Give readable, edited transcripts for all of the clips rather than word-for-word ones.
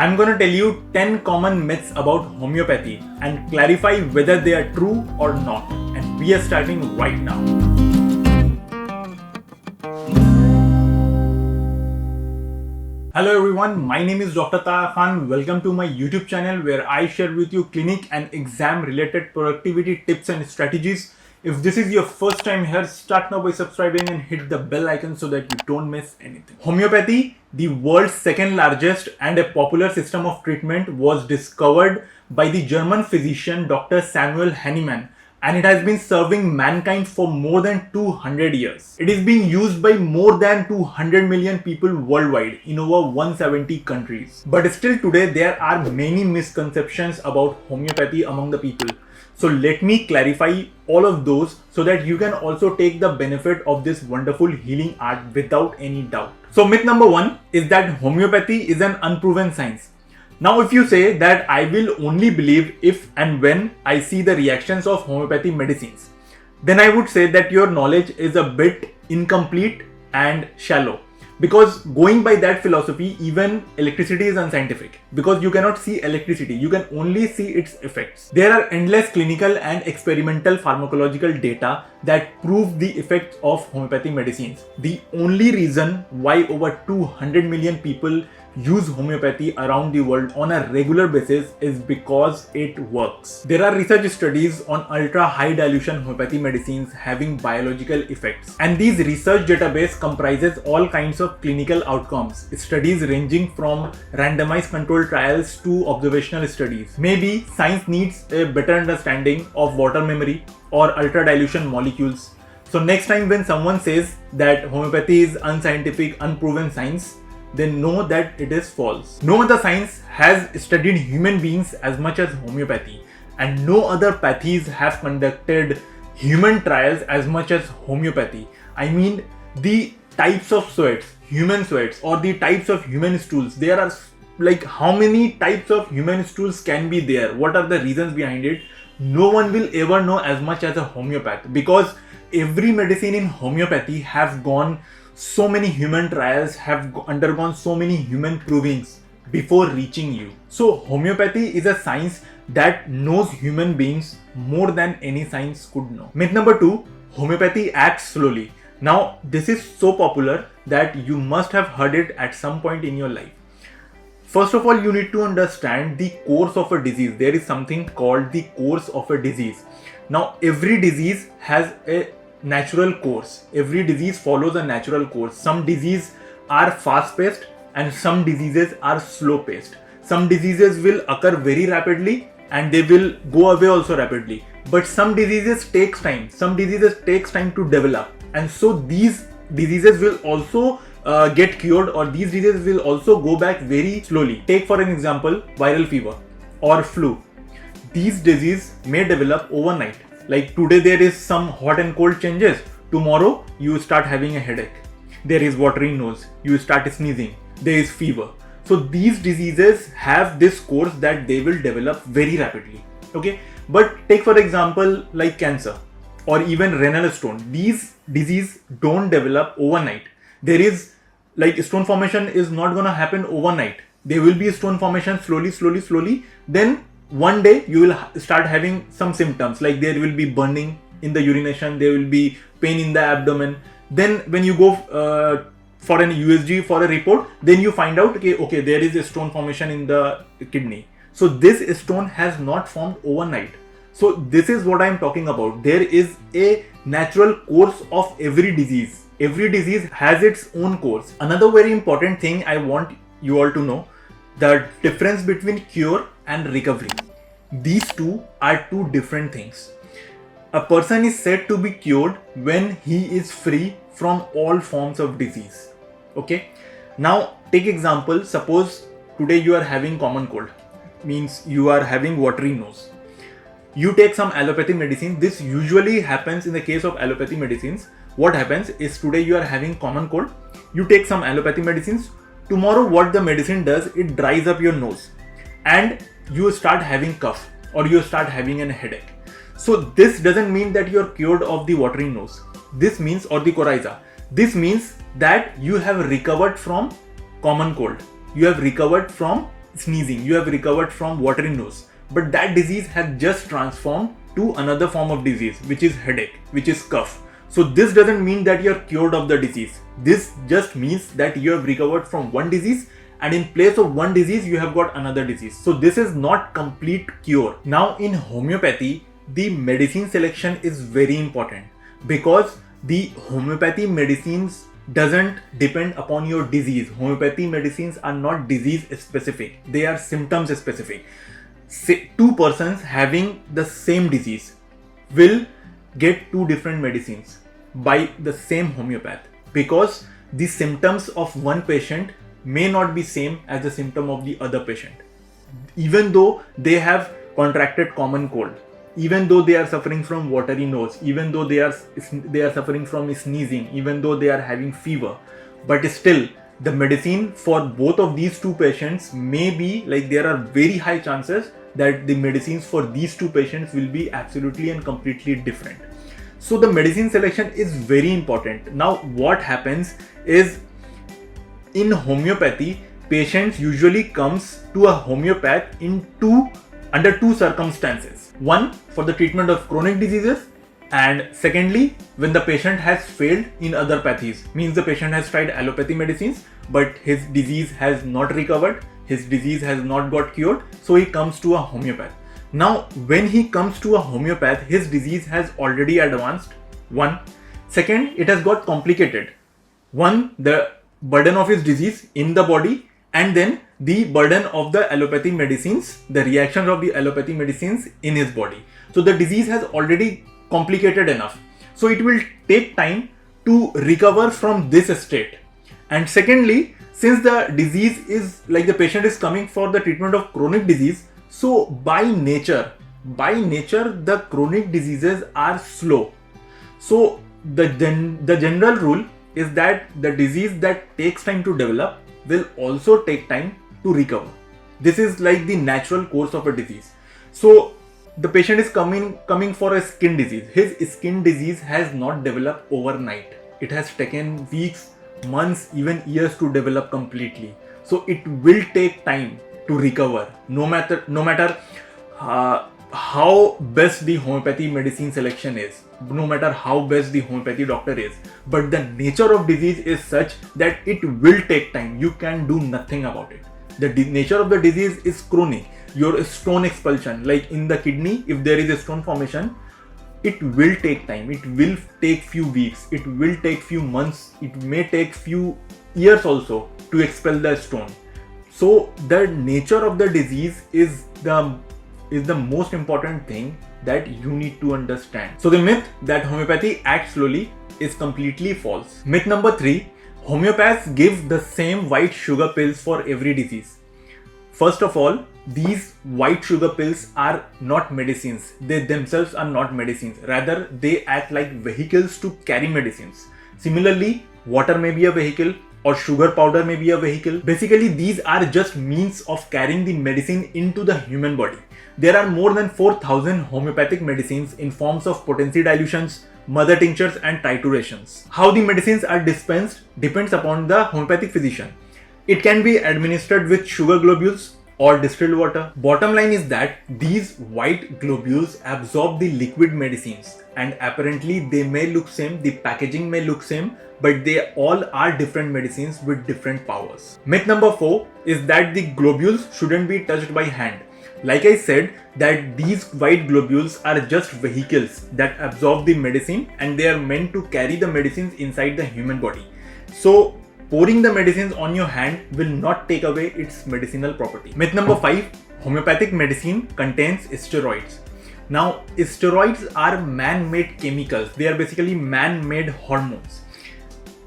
I'm gonna tell you 10 common myths about homeopathy and clarify whether they are true or not. And we are starting right now. Hello everyone, my name is Dr. Taha Khan. Welcome to my YouTube channel where I share with you clinic and exam related productivity tips and strategies. If this is your first time here, start now by subscribing and hit the bell icon so that you don't miss anything. Homeopathy, the world's second largest and a popular system of treatment, was discovered by the German physician Dr. Samuel Hahnemann, and it has been serving mankind for more than 200 years. It is being used by more than 200 million people worldwide in over 170 countries. But still today there are many misconceptions about homeopathy among the people. So let me clarify all of those so that you can also take the benefit of this wonderful healing art without any doubt. So myth number 1 is that homeopathy is an unproven science. Now if you say that I will only believe if and when I see the reactions of homeopathy medicines, then I would say that your knowledge is a bit incomplete and shallow. Because going by that philosophy, even electricity is unscientific. Because you cannot see electricity, you can only see its effects. There are endless clinical and experimental pharmacological data that prove the effects of homeopathy medicines. The only reason why over 200 million people use homeopathy around the world on a regular basis is because it works. There are research studies on ultra high dilution homeopathy medicines having biological effects, and these research database comprises all kinds of clinical outcomes, studies ranging from randomized controlled trials to observational studies. Maybe science needs a better understanding of water memory or ultra dilution molecules. So next time when someone says that homeopathy is unscientific, unproven science, then know that it is false. No other science has studied human beings as much as homeopathy, and no other pathies have conducted human trials as much as homeopathy. I mean, the types of sweats, human sweats, or the types of human stools, there are like how many types of human stools can be there? What are the reasons behind it? No one will ever know as much as a homeopath, because every medicine in homeopathy has gone so many human trials, have undergone so many human provings before reaching you. So homeopathy is a science that knows human beings more than any science could know. Myth number 2, homeopathy acts slowly. Now this is so popular that you must have heard it at some point in your life. First of all, you need to understand the course of a disease. There is something called the course of a disease. Now every disease has a natural course. Every disease follows a natural course. Some diseases are fast paced and some diseases are slow paced. Some diseases will occur very rapidly and they will go away also rapidly. But some diseases takes time. Some diseases takes time to develop. And so these diseases will also get cured, or these diseases will also go back very slowly. Take for an example, viral fever or flu. These diseases may develop overnight. Like today there is some hot and cold changes. Tomorrow you start having a headache. There is watery nose. You start sneezing. There is fever. So these diseases have this course that they will develop very rapidly. Okay. But take for example like cancer or even renal stone. These diseases don't develop overnight. There is like stone formation is not going to happen overnight. There will be stone formation slowly. Then one day you will start having some symptoms, like there will be burning in the urination, there will be pain in the abdomen. Then when you go for an USG for a report, then you find out okay, there is a stone formation in the kidney. So this stone has not formed overnight. So this is what I am talking about. There is a natural course of every disease. Every disease has its own course. Another very important thing I want you all to know, the difference between cure and recovery. These two are two different things. A person is said to be cured when he is free from all forms of disease. Okay. Now take example, suppose today you are having common cold, means you are having watery nose. You take some allopathy medicine. This usually happens in the case of allopathy medicines. What happens is today you are having common cold. You take some allopathy medicines. Tomorrow what the medicine does, it dries up your nose and you start having cough or you start having a headache. So this doesn't mean that you're cured of the watery nose. This means, or the coryza. This means that you have recovered from common cold. You have recovered from sneezing, you have recovered from watery nose, but that disease has just transformed to another form of disease, which is headache, which is cough. So this doesn't mean that you're cured of the disease. This just means that you have recovered from one disease, and in place of one disease you have got another disease. So this is not complete cure. Now in homeopathy, the medicine selection is very important, because the homeopathy medicines doesn't depend upon your disease. Homeopathy medicines are not disease specific, they are symptoms specific. Say two persons having the same disease will get two different medicines by the same homeopath, because the symptoms of one patient may not be same as the symptom of the other patient, even though they have contracted common cold, even though they are suffering from watery nose, even though they are suffering from sneezing, even though they are having fever. But still the medicine for both of these two patients may be like, there are very high chances that the medicines for these two patients will be absolutely and completely different. So the medicine selection is very important. Now what happens is, in homeopathy, patients usually comes to a homeopath under two circumstances. One, for the treatment of chronic diseases, and secondly, when the patient has failed in other pathies, means the patient has tried allopathy medicines but his disease has not recovered, his disease has not got cured, so he comes to a homeopath. Now when he comes to a homeopath, his disease has already advanced. One. Second, it has got complicated. One, the burden of his disease in the body, and then the burden of the allopathy medicines, the reactions of the allopathy medicines in his body. So the disease has already complicated enough. So it will take time to recover from this state. And secondly, since the disease is like, the patient is coming for the treatment of chronic disease, so by nature, the chronic diseases are slow. So the general rule is that the disease that takes time to develop will also take time to recover. This is like the natural course of a disease. So the patient is coming for a skin disease. His skin disease has not developed overnight. It has taken weeks, months, even years to develop completely. So it will take time to recover, no matter how best the homeopathy medicine selection is, no matter how best the homeopathy doctor is. But the nature of disease is such that it will take time. You can do nothing about it. The nature of the disease is chronic. Your stone expulsion, like in the kidney, if there is a stone formation, it will take time. It will take few weeks, it will take few months, it may take few years also to expel the stone. So the nature of the disease is the most important thing that you need to understand. So the myth that homeopathy acts slowly is completely false. Myth number 3, homeopaths give the same white sugar pills for every disease. First of all, these white sugar pills are not medicines. They themselves are not medicines. Rather, they act like vehicles to carry medicines. Similarly, water may be a vehicle, or sugar powder may be a vehicle. Basically, these are just means of carrying the medicine into the human body. There are more than 4,000 homeopathic medicines in forms of potency dilutions, mother tinctures and triturations. How the medicines are dispensed depends upon the homeopathic physician. It can be administered with sugar globules or distilled water. Bottom line is that these white globules absorb the liquid medicines, and apparently they may look same, the packaging may look same, but they all are different medicines with different powers. Myth number 4 is that the globules shouldn't be touched by hand. Like I said, that these white globules are just vehicles that absorb the medicine, and they are meant to carry the medicines inside the human body. So pouring the medicines on your hand will not take away its medicinal property. Myth number 5, homeopathic medicine contains steroids. Now, steroids are man-made chemicals. They are basically man-made hormones.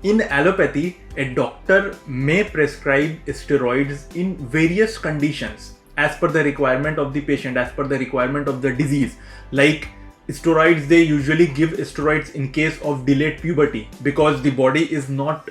In allopathy, a doctor may prescribe steroids in various conditions as per the requirement of the patient, as per the requirement of the disease. Like steroids, they usually give steroids in case of delayed puberty, because the body is not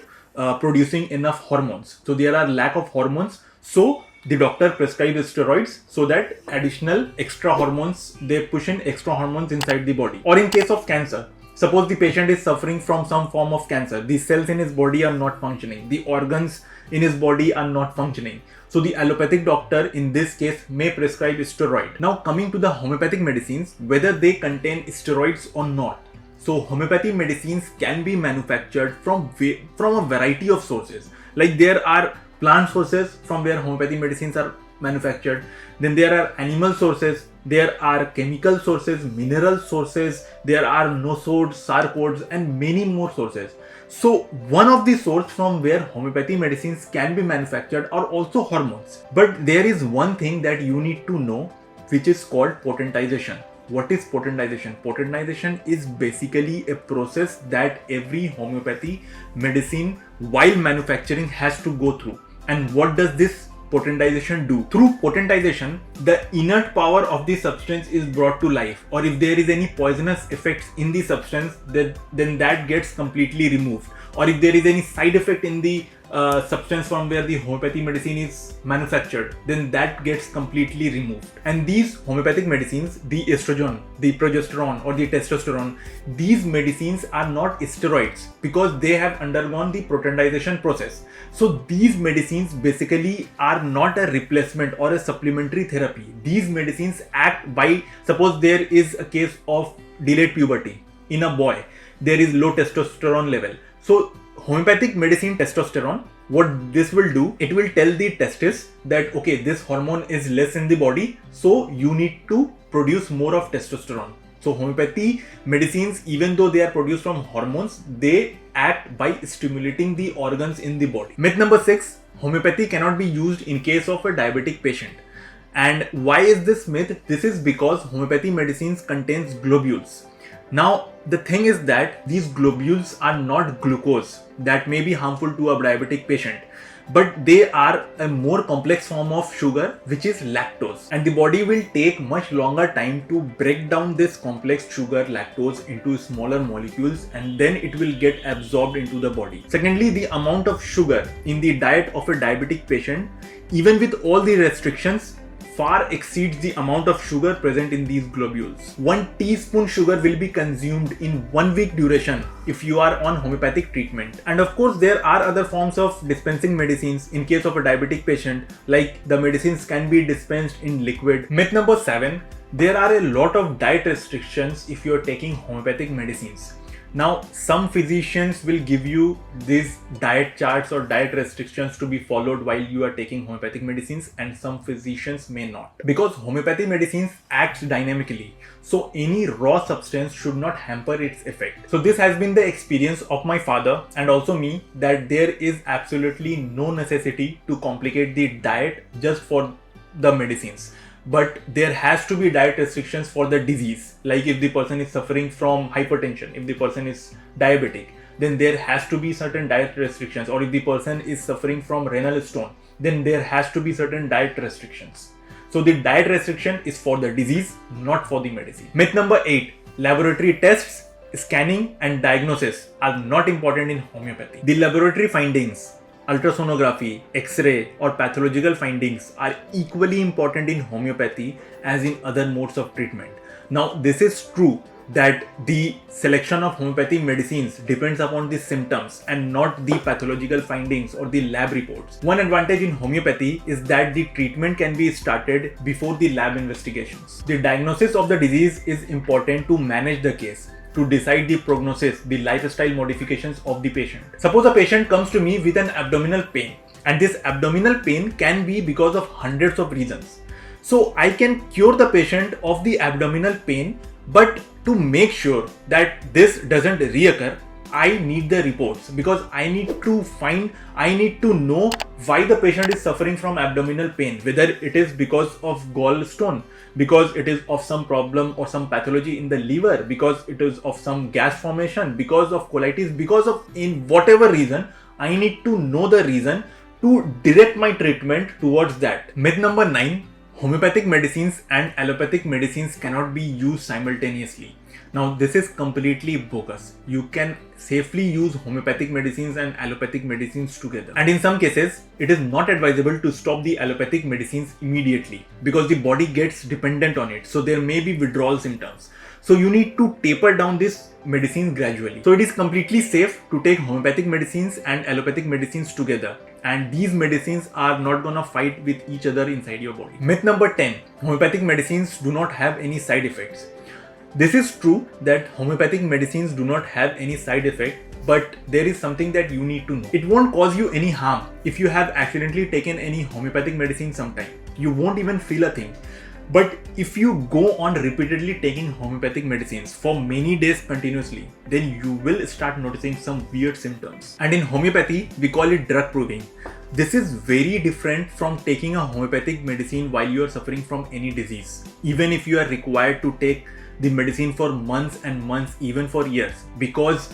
producing enough hormones. So there are lack of hormones. So the doctor prescribes steroids so that additional extra hormones, they push in extra hormones inside the body. Or in case of cancer, Suppose the patient is suffering from some form of cancer. The cells in his body are not functioning. The organs in his body are not functioning. So the allopathic doctor in this case may prescribe steroid. Now coming to the homeopathic medicines, whether they contain steroids or not. So homeopathic medicines can be manufactured from a variety of sources. Like there are plant sources from where homeopathic medicines are manufactured. Then there are animal sources, there are chemical sources, mineral sources, there are nosodes, sarcodes and many more sources. So one of the sources from where homeopathy medicines can be manufactured are also hormones. But there is one thing that you need to know, which is called potentization. What is potentization? Potentization is basically a process that every homeopathy medicine while manufacturing has to go through. And what does this potentization do? Through potentization, the inert power of the substance is brought to life, or if there is any poisonous effects in the substance, then that gets completely removed. Or if there is any side effect in the substance from where the homeopathy medicine is manufactured, then that gets completely removed. And these homeopathic medicines, the estrogen, the progesterone or the testosterone, these medicines are not steroids because they have undergone the potentization process. So these medicines basically are not a replacement or a supplementary therapy. These medicines act by, suppose there is a case of delayed puberty in a boy, there is low testosterone level. So homeopathic medicine testosterone, what this will do, it will tell the testis that okay, this hormone is less in the body, so you need to produce more of testosterone. So homeopathy medicines, even though they are produced from hormones, they act by stimulating the organs in the body. Myth number 6, homeopathy cannot be used in case of a diabetic patient. And why is this myth? This is because homeopathy medicines contains globules. Now the thing is that these globules are not glucose that may be harmful to a diabetic patient, but they are a more complex form of sugar, which is lactose, and the body will take much longer time to break down this complex sugar lactose into smaller molecules, and then it will get absorbed into the body. Secondly, the amount of sugar in the diet of a diabetic patient, even with all the restrictions, far exceeds the amount of sugar present in these globules. 1 teaspoon sugar will be consumed in 1 week duration if you are on homeopathic treatment. And of course, there are other forms of dispensing medicines in case of a diabetic patient, like the medicines can be dispensed in liquid. Myth number 7, there are a lot of diet restrictions if you are taking homeopathic medicines. Now, some physicians will give you these diet charts or diet restrictions to be followed while you are taking homeopathic medicines, and some physicians may not. Because homeopathic medicines act dynamically, so any raw substance should not hamper its effect. So this has been the experience of my father and also me, that there is absolutely no necessity to complicate the diet just for the medicines. But there has to be diet restrictions for the disease. Like if the person is suffering from hypertension, if the person is diabetic, then there has to be certain diet restrictions. Or if the person is suffering from renal stone, then there has to be certain diet restrictions. So the diet restriction is for the disease, not for the medicine. Myth number 8, laboratory tests, scanning and diagnosis are not important in homeopathy. The laboratory findings, ultrasonography, X-ray or pathological findings are equally important in homeopathy as in other modes of treatment. Now this is true that the selection of homeopathic medicines depends upon the symptoms and not the pathological findings or the lab reports. One advantage in homeopathy is that the treatment can be started before the lab investigations. The diagnosis of the disease is important to manage the case, to decide the prognosis, the lifestyle modifications of the patient. Suppose a patient comes to me with an abdominal pain, and this abdominal pain can be because of hundreds of reasons. So I can cure the patient of the abdominal pain, but to make sure that this doesn't reoccur, I need the reports, because I need to know why the patient is suffering from abdominal pain, whether it is because of gallstone, because it is of some problem or some pathology in the liver, because it is of some gas formation, because of colitis, because of in whatever reason. I need to know the reason to direct my treatment towards that. Myth number 9, homeopathic medicines and allopathic medicines cannot be used simultaneously. Now this is completely bogus. You can safely use homeopathic medicines and allopathic medicines together. And in some cases, it is not advisable to stop the allopathic medicines immediately because the body gets dependent on it. So there may be withdrawal symptoms. So you need to taper down this medicine gradually. So it is completely safe to take homeopathic medicines and allopathic medicines together, and these medicines are not gonna fight with each other inside your body. Myth number 10. Homeopathic medicines do not have any side effects. This is true that homeopathic medicines do not have any side effect, but there is something that you need to know. It won't cause you any harm if you have accidentally taken any homeopathic medicine sometime. You won't even feel a thing. But if you go on repeatedly taking homeopathic medicines for many days continuously, then you will start noticing some weird symptoms. And in homeopathy, we call it drug proving. This is very different from taking a homeopathic medicine while you are suffering from any disease. Even if you are required to take the medicine for months and months, even for years, because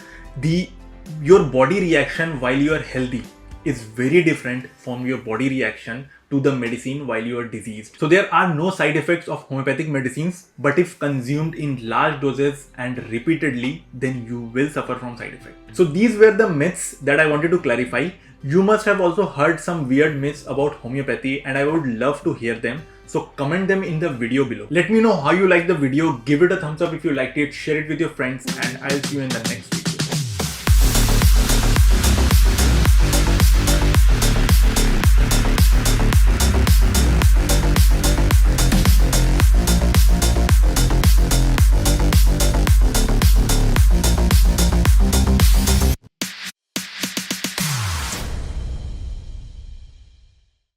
your body reaction while you are healthy is very different from your body reaction to the medicine while you are diseased. So there are no side effects of homeopathic medicines, but if consumed in large doses and repeatedly, then you will suffer from side effects. So these were the myths that I wanted to clarify. You must have also heard some weird myths about homeopathy, and I would love to hear them. So comment them in the video below. Let me know how you like the video. Give it a thumbs up if you liked it. Share it with your friends, and I'll see you in the next one.